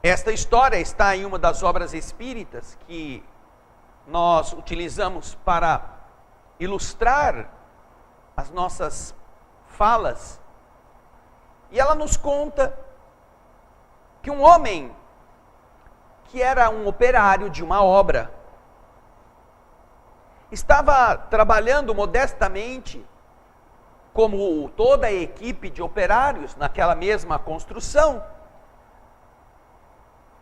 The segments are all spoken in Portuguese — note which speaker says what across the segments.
Speaker 1: Esta história está em uma das obras espíritas que nós utilizamos para ilustrar as nossas falas. E ela nos conta que um homem que era um operário de uma obra estava trabalhando modestamente, como toda a equipe de operários naquela mesma construção,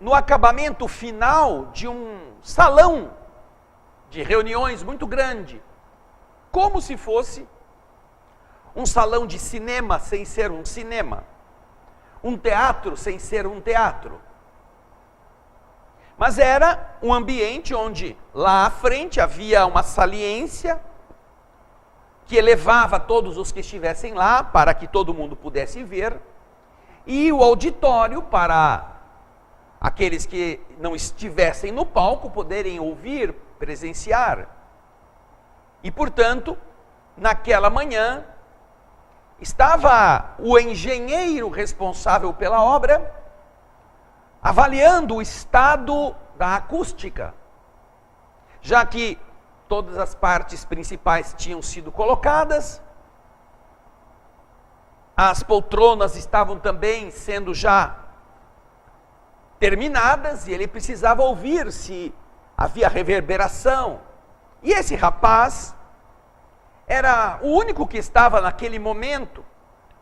Speaker 1: no acabamento final de um salão de reuniões muito grande, como se fosse um salão de cinema sem ser um cinema, um teatro sem ser um teatro. Mas era um ambiente onde lá à frente havia uma saliência que elevava todos os que estivessem lá para que todo mundo pudesse ver, e o auditório para aqueles que não estivessem no palco poderem ouvir, presenciar. E, portanto, naquela manhã, estava o engenheiro responsável pela obra avaliando o estado da acústica, já que todas as partes principais tinham sido colocadas, as poltronas estavam também sendo já terminadas, e ele precisava ouvir se havia reverberação. E esse rapaz era o único que estava naquele momento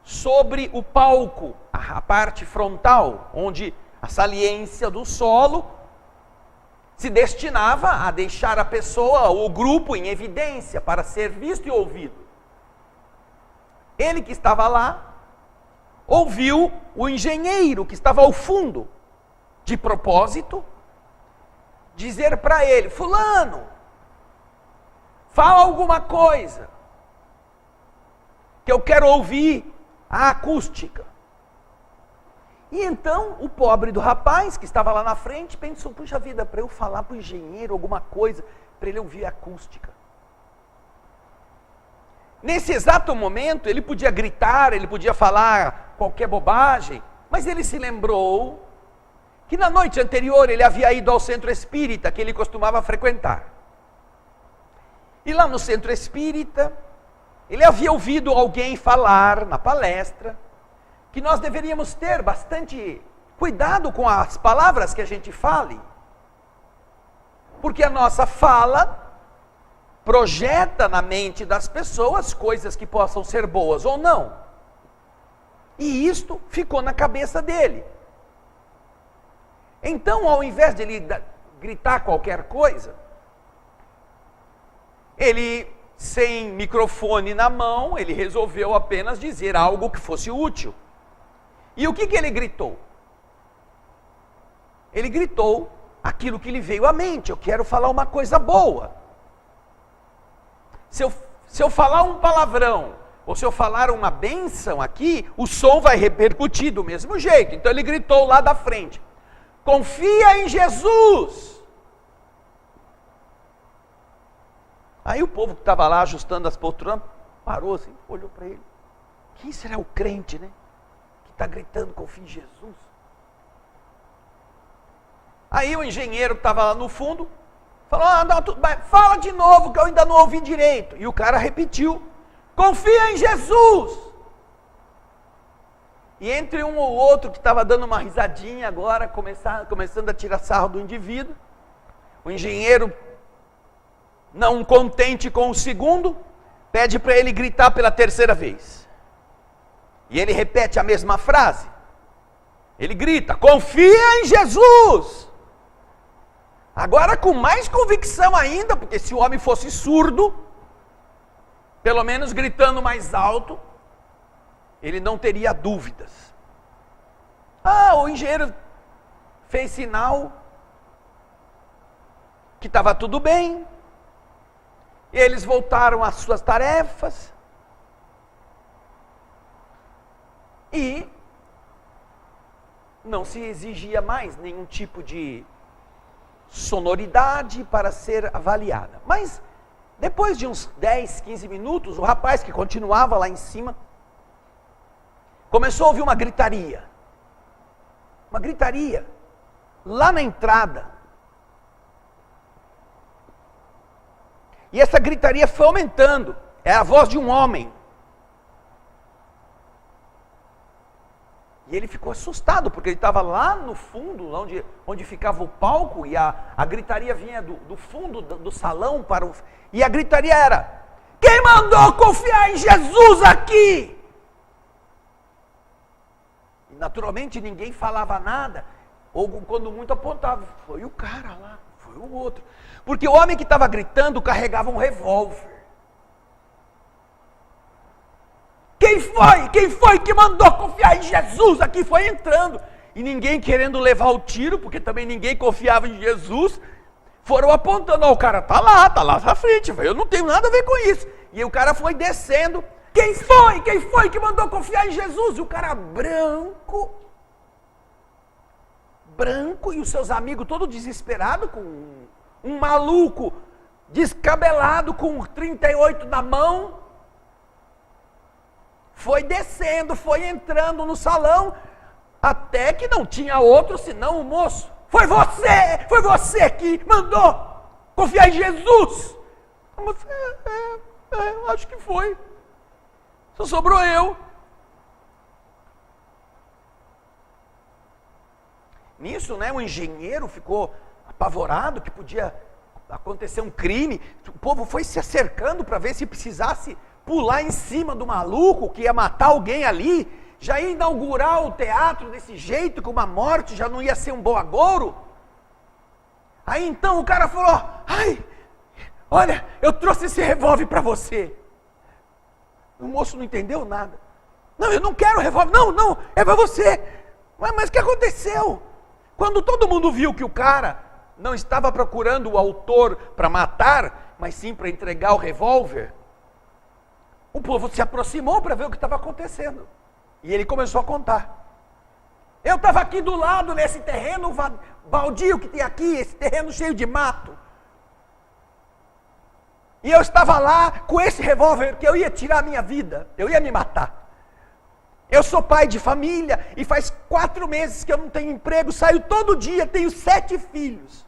Speaker 1: sobre o palco, a parte frontal, onde a saliência do solo se destinava a deixar a pessoa, o grupo, em evidência para ser visto e ouvido. Ele que estava lá ouviu o engenheiro que estava ao fundo, de propósito, dizer para ele: fulano, fala alguma coisa, que eu quero ouvir a acústica. E então o pobre do rapaz que estava lá na frente pensou: puxa vida, para eu falar para o engenheiro alguma coisa, para ele ouvir a acústica. Nesse exato momento ele podia gritar, ele podia falar qualquer bobagem, mas ele se lembrou que na noite anterior ele havia ido ao centro espírita que ele costumava frequentar. E lá no centro espírita, ele havia ouvido alguém falar na palestra que nós deveríamos ter bastante cuidado com as palavras que a gente fale, porque a nossa fala projeta na mente das pessoas coisas que possam ser boas ou não. E isto ficou na cabeça dele. Então, ao invés de ele gritar qualquer coisa, ele, sem microfone na mão, ele resolveu apenas dizer algo que fosse útil. E o que ele gritou? Ele gritou aquilo que lhe veio à mente: eu quero falar uma coisa boa. Se eu falar um palavrão, ou se eu falar uma bênção aqui, o som vai repercutir do mesmo jeito. Então ele gritou lá da frente: confia em Jesus. Aí o povo que estava lá ajustando as poltronas parou assim, olhou para ele: quem será o crente, né? Que está gritando confia em Jesus. Aí o engenheiro que estava lá no fundo falou: não, tudo bem, fala de novo que eu ainda não ouvi direito. E o cara repetiu: confia em Jesus. E entre um ou outro que estava dando uma risadinha agora, começando a tirar sarro do indivíduo, o engenheiro, não contente com o segundo, pede para ele gritar pela terceira vez. E ele repete a mesma frase. Ele grita: confia em Jesus. Agora com mais convicção ainda, porque se o homem fosse surdo, pelo menos gritando mais alto, ele não teria dúvidas. O engenheiro fez sinal que estava tudo bem. Eles voltaram às suas tarefas. E não se exigia mais nenhum tipo de sonoridade para ser avaliada. Mas depois de uns 10, 15 minutos, o rapaz que continuava lá em cima começou a ouvir uma gritaria. Uma gritaria. lá na entrada. E essa gritaria foi aumentando. É a voz de um homem. E ele ficou assustado, porque ele estava lá no fundo, onde ficava o palco, e a gritaria vinha do fundo do salão para o... E a gritaria era: quem mandou confiar em Jesus aqui? E naturalmente ninguém falava nada, ou quando muito apontava, foi o cara lá, foi o outro. Porque o homem que estava gritando carregava um revólver. Quem foi que mandou confiar em Jesus? Aqui foi entrando. E ninguém querendo levar o tiro, porque também ninguém confiava em Jesus. Foram apontando, o cara tá lá na frente. Eu não tenho nada a ver com isso. E o cara foi descendo. Quem foi que mandou confiar em Jesus? E o cara branco, e os seus amigos todos desesperados, com um maluco descabelado, com 38 na mão. Foi descendo, foi entrando no salão, até que não tinha outro senão o moço. Foi você que mandou confiar em Jesus. A moça, acho que foi. Só sobrou eu. Nisso, o engenheiro ficou apavorado que podia acontecer um crime. O povo foi se acercando para ver se precisasse pular em cima do maluco que ia matar alguém ali, já ia inaugurar o teatro desse jeito, com uma morte, já não ia ser um bom agouro. Aí então o cara falou: olha, eu trouxe esse revólver para você. O moço não entendeu nada. Não, eu não quero revólver, não, é para você. Mas o que aconteceu? Quando todo mundo viu que o cara não estava procurando o autor para matar, mas sim para entregar o revólver, o povo se aproximou para ver o que estava acontecendo. E ele começou a contar. Eu estava aqui do lado, nesse terreno baldio que tem aqui, esse terreno cheio de mato. E eu estava lá com esse revólver, que eu ia tirar a minha vida, eu ia me matar. Eu sou pai de família, e faz 4 meses que eu não tenho emprego, saio todo dia, tenho 7 filhos.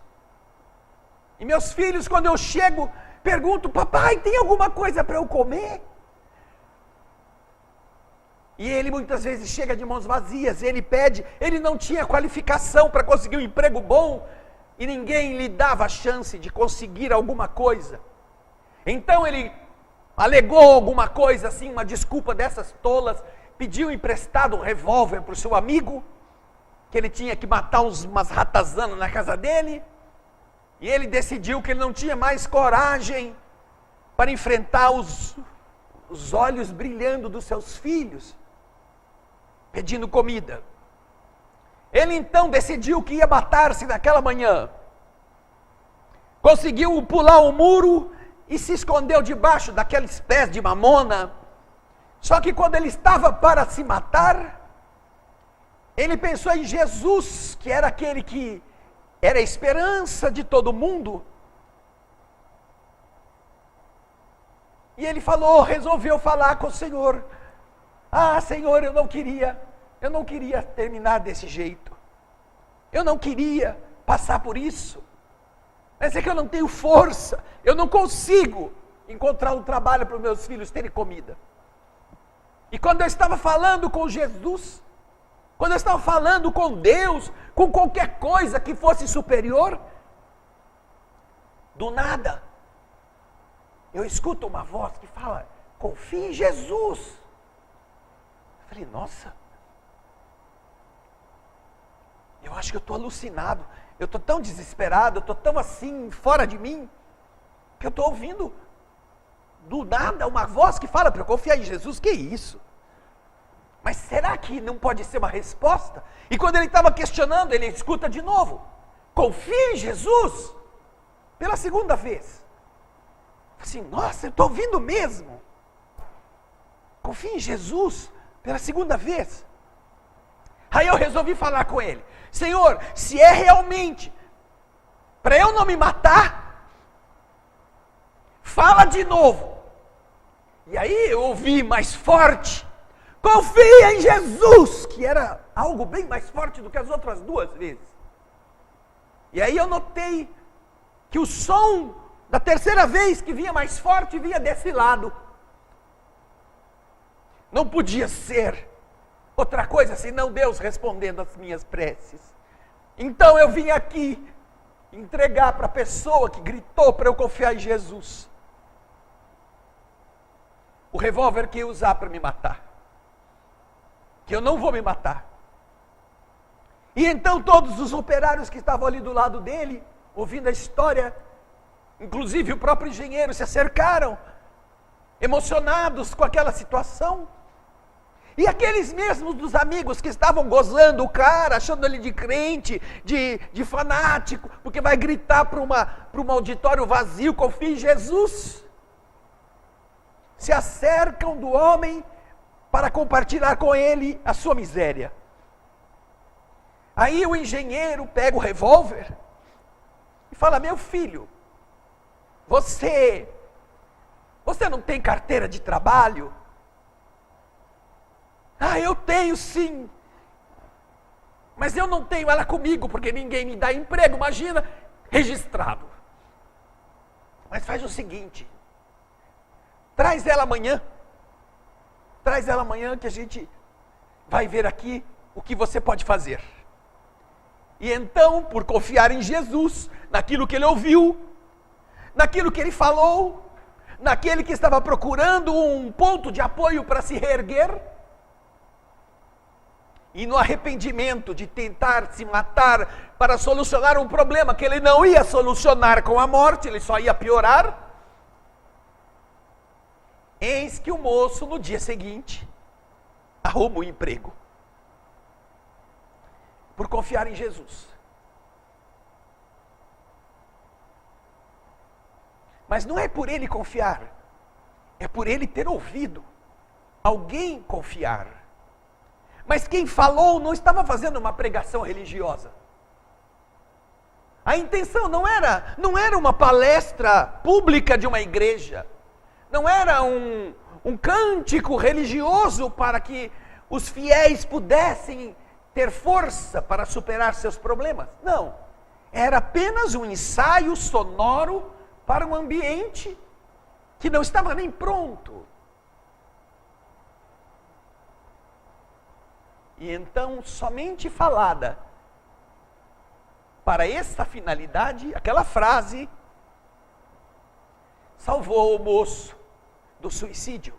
Speaker 1: E meus filhos, quando eu chego, perguntam: papai, tem alguma coisa para eu comer? E ele muitas vezes chega de mãos vazias, ele pede, ele não tinha qualificação para conseguir um emprego bom, e ninguém lhe dava a chance de conseguir alguma coisa. Então ele alegou alguma coisa assim, uma desculpa dessas tolas, pediu emprestado um revólver para o seu amigo, que ele tinha que matar umas ratazanas na casa dele, e ele decidiu que ele não tinha mais coragem para enfrentar os olhos brilhando dos seus filhos, pedindo comida. Ele então decidiu que ia matar-se naquela manhã. Conseguiu pular o muro e se escondeu debaixo daqueles pés de mamona. Só que quando ele estava para se matar, ele pensou em Jesus, que era aquele que era a esperança de todo mundo. E ele resolveu falar com o Senhor: Senhor, eu não queria terminar desse jeito. Eu não queria passar por isso. Mas é que eu não tenho força, eu não consigo encontrar um trabalho para os meus filhos terem comida. E quando eu estava falando com Jesus, quando eu estava falando com Deus, com qualquer coisa que fosse superior, do nada, eu escuto uma voz que fala: confie em Jesus. Eu falei: nossa, eu acho que eu estou alucinado, eu estou tão desesperado, eu estou tão assim, fora de mim, que eu estou ouvindo, do nada, uma voz que fala para eu confiar em Jesus. Que isso? Mas será que não pode ser uma resposta? E quando ele estava questionando, ele escuta de novo: confia em Jesus, pela segunda vez. Assim, nossa, eu estou ouvindo mesmo. Confia em Jesus, pela segunda vez. Aí eu resolvi falar com ele: Senhor, se é realmente para eu não me matar, fala de novo. E aí eu ouvi mais forte: confia em Jesus, que era algo bem mais forte do que as outras 2 vezes. E aí eu notei que o som da terceira vez que vinha mais forte, vinha desse lado. Não podia ser outra coisa senão Deus respondendo às minhas preces. Então eu vim aqui entregar para a pessoa que gritou para eu confiar em Jesus o revólver que ia usar para me matar. Que eu não vou me matar. E então todos os operários que estavam ali do lado dele, ouvindo a história, inclusive o próprio engenheiro, se acercaram, emocionados com aquela situação. E aqueles mesmos dos amigos que estavam gozando o cara, achando ele de crente, de fanático, porque vai gritar para um auditório vazio, confia em Jesus. Se acercam do homem para compartilhar com ele a sua miséria. Aí o engenheiro pega o revólver e fala: meu filho, você não tem carteira de trabalho? Ah, eu tenho sim, mas eu não tenho ela comigo, porque ninguém me dá emprego, imagina, registrado. Mas faz o seguinte, traz ela amanhã que a gente vai ver aqui o que você pode fazer. E então, por confiar em Jesus, naquilo que ele ouviu, naquilo que ele falou, naquele que estava procurando um ponto de apoio para se reerguer, e no arrependimento de tentar se matar para solucionar um problema que ele não ia solucionar com a morte, ele só ia piorar, eis que o moço no dia seguinte arruma um emprego. Por confiar em Jesus. Mas não é por ele confiar, é por ele ter ouvido alguém confiar. Mas quem falou não estava fazendo uma pregação religiosa. A intenção não era uma palestra pública de uma igreja, não era um cântico religioso para que os fiéis pudessem ter força para superar seus problemas. Não, era apenas um ensaio sonoro para um ambiente que não estava nem pronto. E então, somente falada para essa finalidade, aquela frase salvou o moço do suicídio.